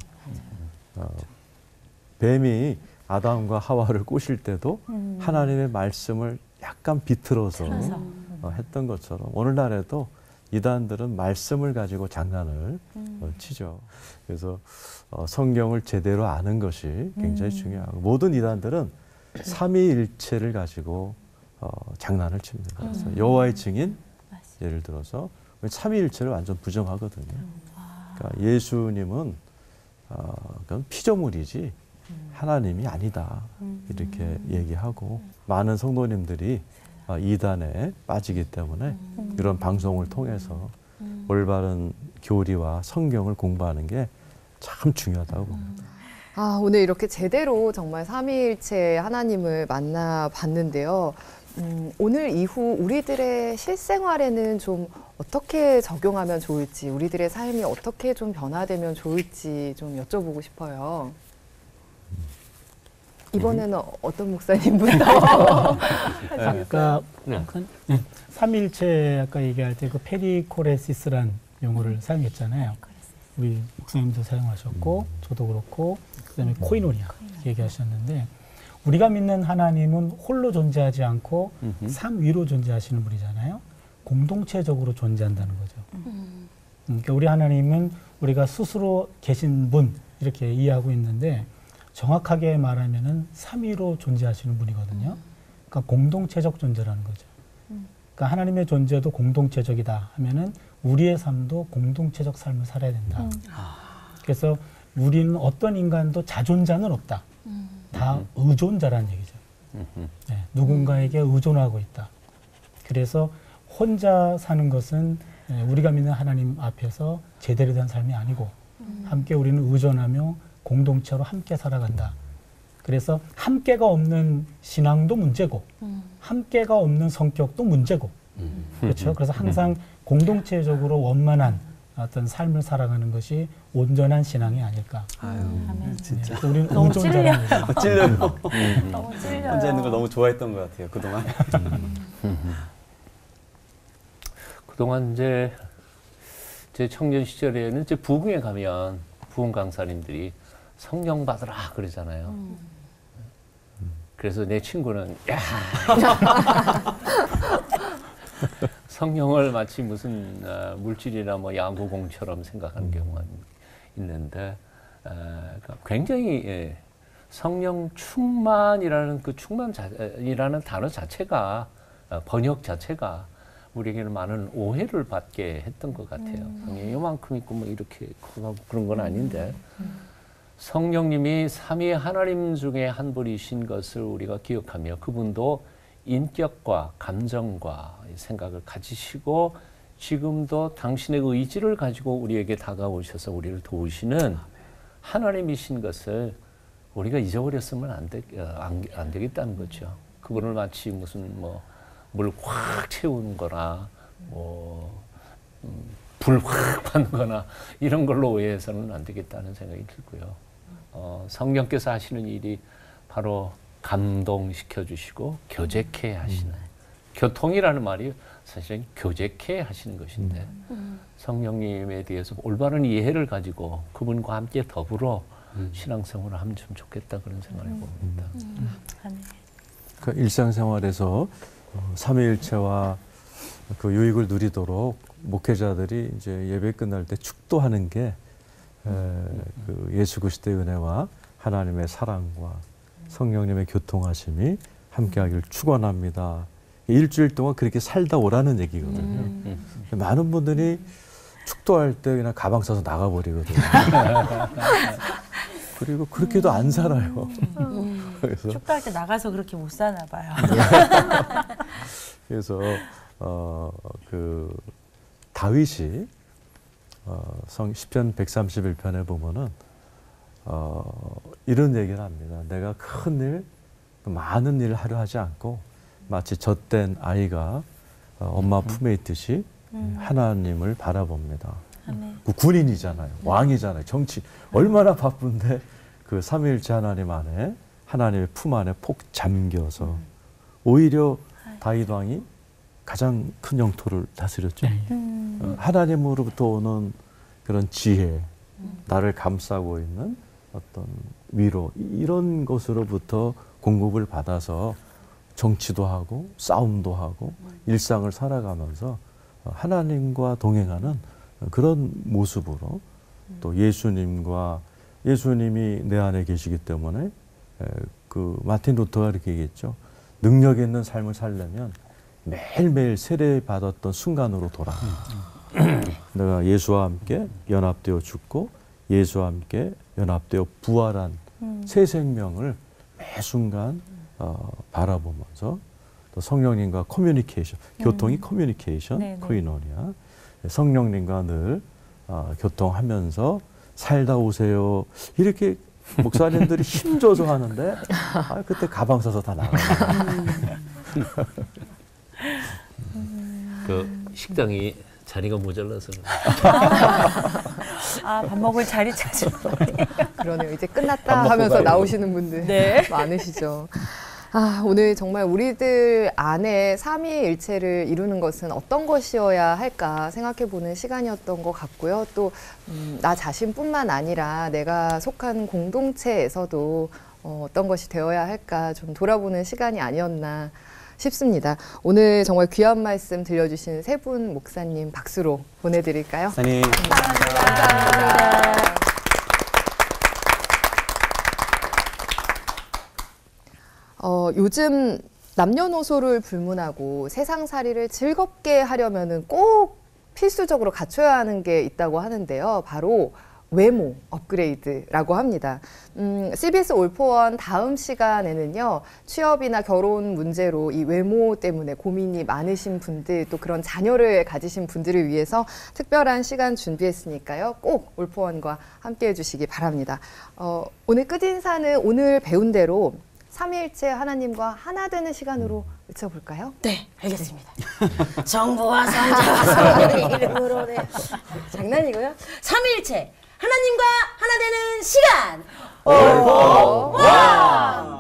뱀이 아담과 하와를 꼬실 때도 하나님의 말씀을 약간 비틀어서 했던 것처럼 오늘날에도 이단들은 말씀을 가지고 장난을 치죠. 그래서 성경을 제대로 아는 것이 굉장히 중요하고 모든 이단들은 삼위일체를 가지고 장난을 칩니다. 그래서 여호와의 증인 예를 들어서 삼위일체를 완전 부정하거든요. 그러니까 예수님은 그건 피조물이지 하나님이 아니다 이렇게 얘기하고 많은 성도님들이 이단에 빠지기 때문에 이런 방송을 통해서 올바른 교리와 성경을 공부하는 게 참 중요하다고 봅니다. 오늘 이렇게 제대로 정말 삼위일체 하나님을 만나봤는데요. 오늘 이후 우리들의 실생활에는 좀 어떻게 적용하면 좋을지, 우리들의 삶이 어떻게 좀 변화되면 좋을지 좀 여쭤보고 싶어요. 이번에는 어떤 목사님부터? 아까 삼일체 아까 얘기할 때 그 페리코레시스란 용어를 사용했잖아요. 우리 목사님도 사용하셨고 저도 그렇고 그다음에 코이노니아 얘기하셨는데 우리가 믿는 하나님은 홀로 존재하지 않고 삼위로 존재하시는 분이잖아요. 공동체적으로 존재한다는 거죠. 그러니까 우리 하나님은 우리가 스스로 계신 분 이렇게 이해하고 있는데 정확하게 말하면은 삼위로 존재하시는 분이거든요. 그러니까 공동체적 존재라는 거죠. 그러니까 하나님의 존재도 공동체적이다 하면은 우리의 삶도 공동체적 삶을 살아야 된다. 그래서 우리는 어떤 인간도 자존자는 없다. 다 의존자라는 얘기죠. 네, 누군가에게 의존하고 있다. 그래서 혼자 사는 것은 우리가 믿는 하나님 앞에서 제대로 된 삶이 아니고 함께 우리는 의존하며 공동체로 함께 살아간다. 그래서 함께가 없는 신앙도 문제고 함께가 없는 성격도 문제고 그렇죠. 그래서 항상 공동체적으로 원만한 어떤 삶을 살아가는 것이 온전한 신앙이 아닐까. 아유, 진짜. 네, 우리는 너무 의존자라는 얘기죠. 찔려요. 너무 찔려요. 혼자 있는 걸 너무 좋아했던 것 같아요, 그동안. 그동안 이제 제 청년 시절에는 이제 부흥에 가면 부흥 강사님들이 성령 받으라 그러잖아요. 그래서 내 친구는 야 성령을 마치 무슨 물질이나 뭐 야구공처럼 생각하는 경우가 있는데 굉장히 성령 충만이라는 그 충만이라는 단어 자체가 번역 자체가 우리에게는 많은 오해를 받게 했던 것 같아요. 성령이 요만큼 있고 뭐 이렇게 크고 그런 건 아닌데 성령님이 삼위의 하나님 중에 한 분이신 것을 우리가 기억하며 그분도 인격과 감정과 생각을 가지시고 지금도 당신의 의지를 가지고 우리에게 다가오셔서 우리를 도우시는 하나님이신 것을 우리가 잊어버렸으면 안 되겠다는 거죠. 그분을 마치 무슨 뭐 물 확 채우는 거나 뭐 불 확 받는 거나 이런 걸로 오해해서는 안 되겠다는 생각이 들고요. 성령께서 하시는 일이 바로 감동시켜 주시고 교제케 하시는 교통이라는 말이 사실은 교제케 하시는 것인데 성령님에 대해서 올바른 이해를 가지고 그분과 함께 더불어 신앙생활을 하면 좀 좋겠다 그런 생각을 해봅니다. 그 일상생활에서 삼위일체와 그 유익을 누리도록 목회자들이 이제 예배 끝날 때 축도하는 게 그 예수 그리스도의 은혜와 하나님의 사랑과 성령님의 교통하심이 함께하기를 축원합니다. 일주일 동안 그렇게 살다 오라는 얘기거든요. 많은 분들이 축도할 때 그냥 가방 싸서 나가버리거든요. 그리고 그렇게도 안 살아요. 그래서 축도할 때 나가서 그렇게 못 사나 봐요. 그래서 그 다윗이 시편 131편에 보면은 이런 얘기를 합니다. 내가 큰 일, 많은 일을 하려 하지 않고 마치 젖된 아이가 엄마 품에 있듯이 하나님을 바라봅니다. 그 군인이잖아요. 왕이잖아요. 정치 얼마나 바쁜데 그 삼위일체 하나님 안에 하나님의 품 안에 폭 잠겨서 오히려 다윗 왕이 가장 큰 영토를 다스렸죠. 하나님으로부터 오는 그런 지혜, 나를 감싸고 있는 어떤 위로 이런 것으로부터 공급을 받아서 정치도 하고 싸움도 하고 일상을 살아가면서 하나님과 동행하는 그런 모습으로 또 예수님이 내 안에 계시기 때문에 그 마틴 루터가 이렇게 얘기했죠. 능력 있는 삶을 살려면 매일매일 세례받았던 순간으로 돌아가. 내가 예수와 함께 연합되어 죽고 예수와 함께 연합되어 부활한 새 생명을 매 순간 바라보면서 또 성령님과 커뮤니케이션, 교통이 커뮤니케이션, 네네. 코이노니아. 성령님과 늘 교통하면서 살다 오세요. 이렇게 목사님들이 힘줘서 하는데 그때 가방 싸서 다 나가요. 그 식당이 자리가 모자라서 밥 먹을 자리 찾으러. 그러네요. 이제 밥 끝났다 먹고 하면서 가요. 나오시는 분들 네. 많으시죠. 오늘 정말 우리들 안에 삼위일체를 이루는 것은 어떤 것이어야 할까 생각해보는 시간이었던 것 같고요. 또 나 자신뿐만 아니라 내가 속한 공동체에서도 어떤 것이 되어야 할까 좀 돌아보는 시간이 아니었나 싶습니다. 오늘 정말 귀한 말씀 들려주신 세 분 목사님 박수로 보내드릴까요? 목사님. 감사합니다. 요즘 남녀노소를 불문하고 세상살이를 즐겁게 하려면은 꼭 필수적으로 갖춰야 하는 게 있다고 하는데요. 바로 외모 업그레이드라고 합니다. CBS 올포원 다음 시간에는요, 취업이나 결혼 문제로 이 외모 때문에 고민이 많으신 분들, 또 그런 자녀를 가지신 분들을 위해서 특별한 시간 준비했으니까요. 꼭 올포원과 함께 해주시기 바랍니다. 오늘 끝인사는 오늘 배운 대로 삼위일체 하나님과 하나 되는 시간으로 외쳐볼까요? 네, 알겠습니다. 정부와 성자와 성령의 이름으로. 네. 장난이고요. 삼위일체 하나님과 하나 되는 시간. 올포원!